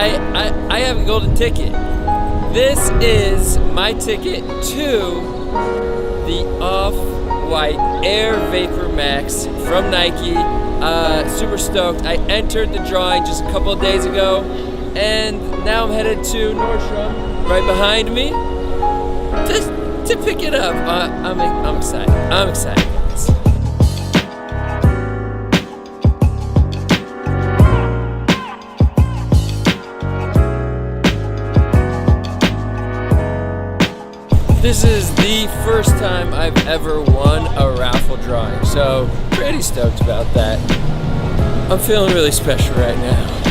I have a golden ticket. This is my ticket to the Off-White Air VAPORMAX from Nike. Super stoked. I entered the drawing just a couple of days ago, and now I'm headed to Nordstrom, right behind me, to pick it up. I'm excited. I'm excited. This is the first time I've ever won a raffle drawing, so pretty stoked about that. I'm feeling really special right now.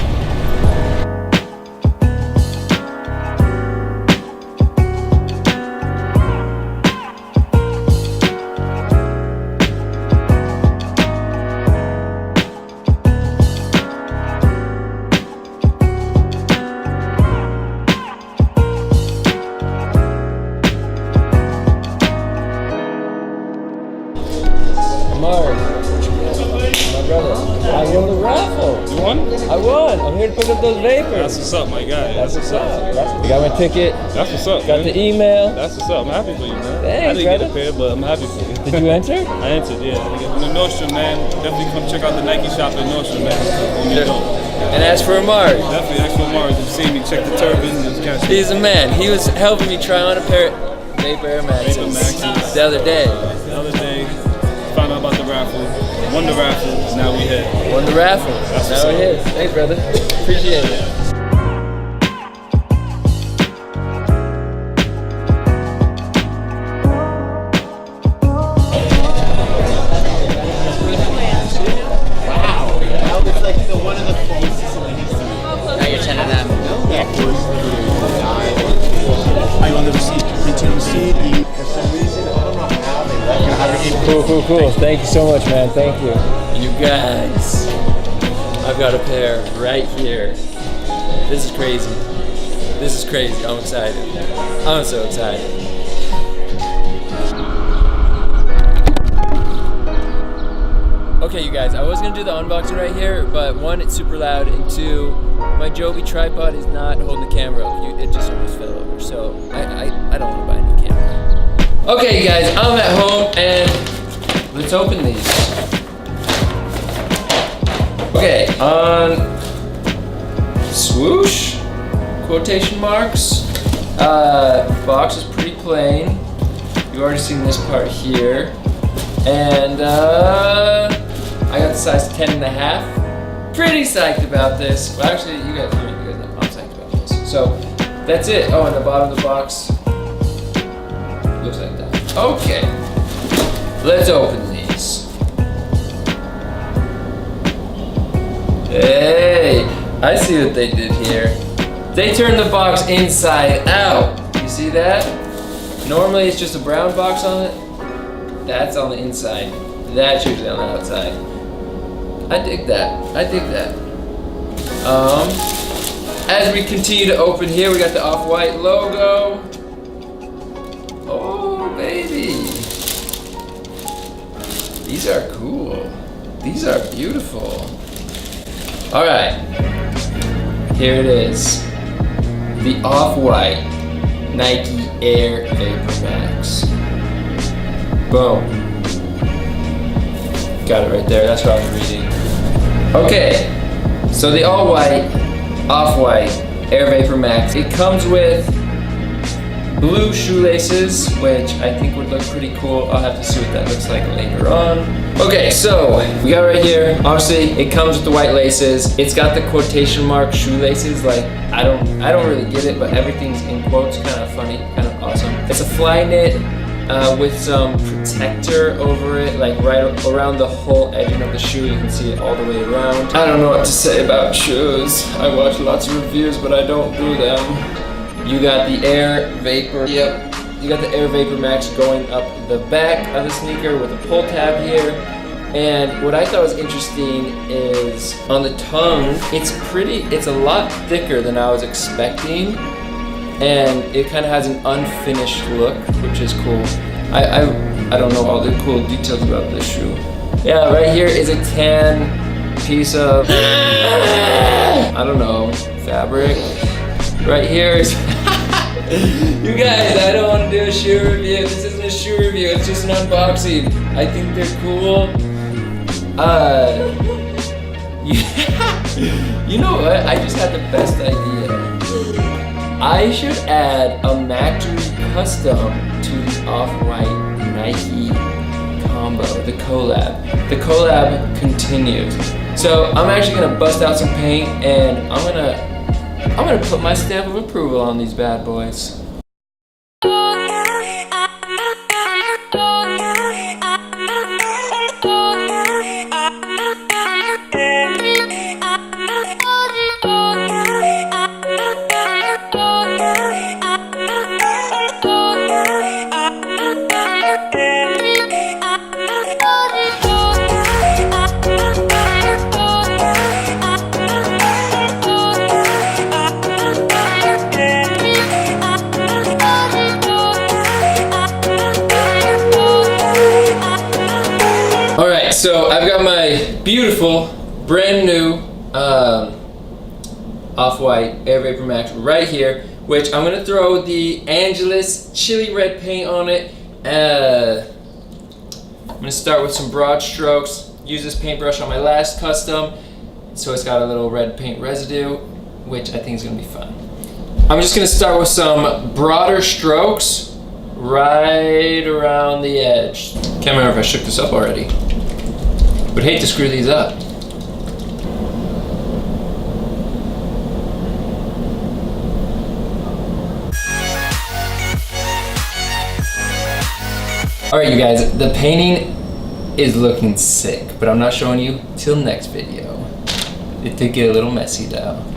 Mark, my brother, I won the raffle. You won? I won. I'm here to pick up those vapors. That's what's up, my guy. That's what's up. Got my ticket. That's what's up. Got man. the email. That's what's up. I'm happy for you, man. Thanks, I didn't brother. get a pair, but I'm happy for you. Did you enter? I entered, yeah. In the Nordstrom, man. Definitely come check out the Nike shop in Nordstrom, man. And as for Amari, Definitely ask for Mars. You've seen me check the turban. he's a man. He was helping me try on a pair of VAPORMAXs the other day. The other day, found out about the raffle. Won the raffle. Now we hit. Won the raffle. That's Now what's it is. Thanks, brother. Appreciate it. Now you're sending them. Yeah, of course. I on the receipt. Return receipt. For some reason, I don't know how they let you. Cool. Thank you so much, man. Thank you. You guys, I've got a pair right here. This is crazy. This is crazy. I'm excited. I'm so excited. Okay, you guys, I was gonna do the unboxing right here, but one, it's super loud, and two, my Joby tripod is not holding the camera up. It just almost fell over, so I don't want to buy a new camera. Okay, you guys, I'm at home, and let's open these. Okay, on swoosh, quotation marks. Box is pretty plain. You've already seen this part here. And I got the size 10.5. Pretty psyched about this. Well, actually, you guys know I'm psyched about this. So that's it. Oh, and the bottom of the box looks like that. Okay, let's open these. Hey, I see what they did here. They turned the box inside out. You see that? Normally it's just a brown box on it. That's on the inside. That's usually on the outside. I dig that. As we continue to open here, we got the Off-White logo. Oh, baby. These are cool. These are beautiful. All right. Here it is. The Off-White Nike Air VAPORMAX. Boom. Got it right there. That's what I was reading. Okay. So the all-white, Off-White Air VAPORMAX. It comes with blue shoelaces, which I think would look pretty cool. I'll have to see what that looks like later on. Okay, so we got right here. Obviously, it comes with the white laces. It's got the quotation mark shoelaces. Like I don't really get it, but everything's in quotes. Kind of funny, kind of awesome. It's a fly knit with some protector over it, like right around the whole edging of the shoe. You can see it all the way around. I don't know what to say about shoes. I watch lots of reviews, but I don't do them. You got the Air Vapor. Yep. You got the Air VAPORMAX going up the back of the sneaker with a pull tab here. And what I thought was interesting is on the tongue, it's a lot thicker than I was expecting. And it kind of has an unfinished look, which is cool. I don't know all the cool details about this shoe. Yeah, right here is a tan piece of, I don't know, fabric. Right here is, you guys, I don't want to do a shoe review. This isn't a shoe review, it's just an unboxing. I think they're cool. You know what? I just had the best idea. I should add a Factory Custom to the Off-White Nike combo, the collab. The collab continues. So I'm actually gonna bust out some paint and I'm gonna put my stamp of approval on these bad boys. Alright, so I've got my beautiful, brand new Off-White Air VAPORMAX right here, which I'm going to throw the Angelus chili red paint on it. I'm going to start with some broad strokes, use this paintbrush on my last custom, so it's got a little red paint residue, which I think is going to be fun. I'm just going to start with some broader strokes right around the edge. Can't remember if I shook this up already. Would hate to screw these up. Alright you guys, the painting is looking sick, but I'm not showing you till next video. It did get a little messy though.